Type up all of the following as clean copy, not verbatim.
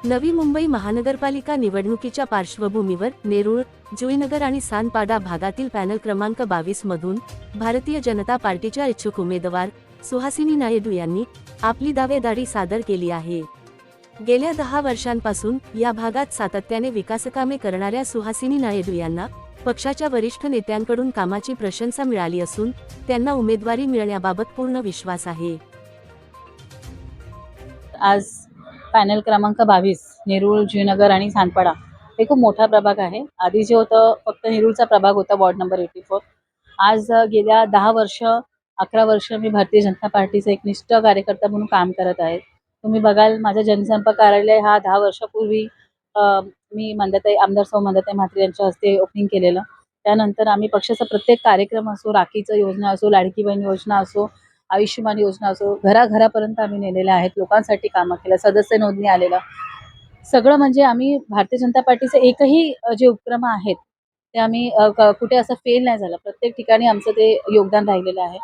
नवी मुंबई महानगरपालिका निवडणुकीच्या पार्श्वभूमीवर नेरूळ, जुईनगर आणि सानपाडा भागातील पॅनल क्रमांक 22 मधून भारतीय जनता पार्टीच्या इच्छुक उमेदवार सुहासिनी नायडू यांनी आपली दावेदारी सादर केली आहे। गेल्या 10 वर्षांपासून या भागात सातत्याने विकासकामे करणाऱ्या सुहासिनी नायडू यांना पक्षाच्या वरिष्ठ नेत्यांकडून कामाची प्रशंसा मिळाली असून त्यांना उमेदवारी मिळण्याबाबत पूर्ण विश्वास आहे। आज पॅनल क्रमांक 22 नेरूळ, जुईनगर आणि सानपाडा हे खूप मोठा प्रभाग आहे। आधी जे होतं फक्त नेरूळचा प्रभाग होता, वॉर्ड नंबर 84। आज गेल्या 10 वर्ष 11 वर्ष मी भारतीय जनता पार्टीचा एक निष्ठ कार्यकर्ता म्हणून काम करत आहे। तुम्ही बघाल माझं जनसंपर्क कार्यालय हा 10 वर्षापूर्वी मी आमदार सौ मंदाताई म्हात्रे यांच्या हस्ते ओपनिंग केलेलं। त्यानंतर आम्ही पक्षाचा प्रत्येक कार्यक्रम असो, राखीचं योजना असो, लाडकी बहीण योजना असो, आयुष्यमान योजना असो, घराघरापर्यंत आम्ही नेलेल्या आहेत। लोकांसाठी कामं केलं, सदस्य नोंदणी आलेलं सगळं म्हणजे आम्ही भारतीय जनता पार्टीचे एकही जे उपक्रम आहेत ते आम्ही कुठे असं फेल नाही झालं। प्रत्येक ठिकाणी आमचं ते योगदान राहिलेलं आहे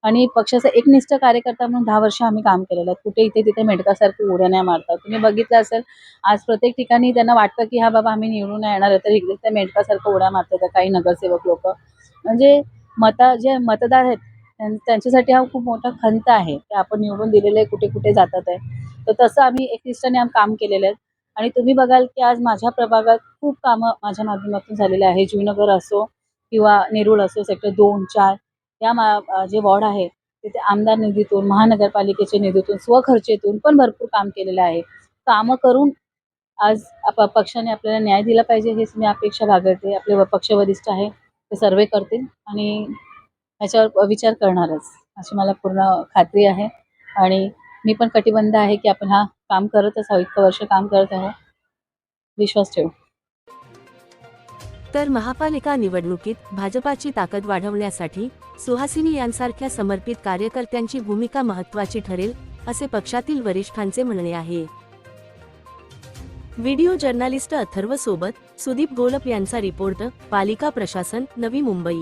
आणि पक्षाचा एकनिष्ठ कार्यकर्ता म्हणून 10 वर्ष आम्ही काम केलेलं आहे। कुठे इथे तिथे मेंढकासारखी उड्या नाही मारतात। तुम्ही बघितलं असेल आज प्रत्येक ठिकाणी त्यांना वाटतं की हा बाबा आम्ही निवडून येणार आहे, तर इकडे त्या मेंढकासारखं उड्या मारतात काही नगरसेवक लोक। म्हणजे जे मतदार आहेत त्यांच्यासाठी हा खूप मोठा खंत आहे की आपण निवडून दिलेले कुठे कुठे जातात आहे। तर तसं आम्ही एकनिष्ठाने काम केलेलं आहे आणि तुम्ही बघाल की आज माझ्या प्रभागात खूप कामं माझ्या माध्यमातून झालेले आहे। जुईनगर असो किंवा नेरूळ असो, सेक्टर 2, 4 या जे वॉर्ड आहे तिथे आमदार निधीतून, महानगरपालिकेच्या निधीतून, स्वखर्चेतून पण भरपूर काम केलेलं आहे। कामं करून आज पक्षाने आपल्याला न्याय दिला पाहिजे हेच मी अपेक्षा बाळगते। आपले पक्ष वरिष्ठ आहे ते सर्वे करतील आणि ह्याच्यावर विचार करणारच अशी मला पूर्ण खात्री आहे आणि मी पण कटिबद्ध आहे की आपण हा काम करतच आहोत, इतकं वर्ष काम करत आहोत, विश्वास ठेवू। तर महापालिका निवडणुकीत भाजपाची ताकद वाढवण्यासाठी सुहासिनी यांसारख्या समर्पित कार्यकर्त्यांची भूमिका महत्त्वाची ठरेल असे पक्षातील वरिष्ठांचे म्हणणे आहे। व्हिडिओ जर्नलिस्ट अथर्व सोबत सुदीप गोलप यांचा रिपोर्ट, पालिका प्रशासन, नवी मुंबई।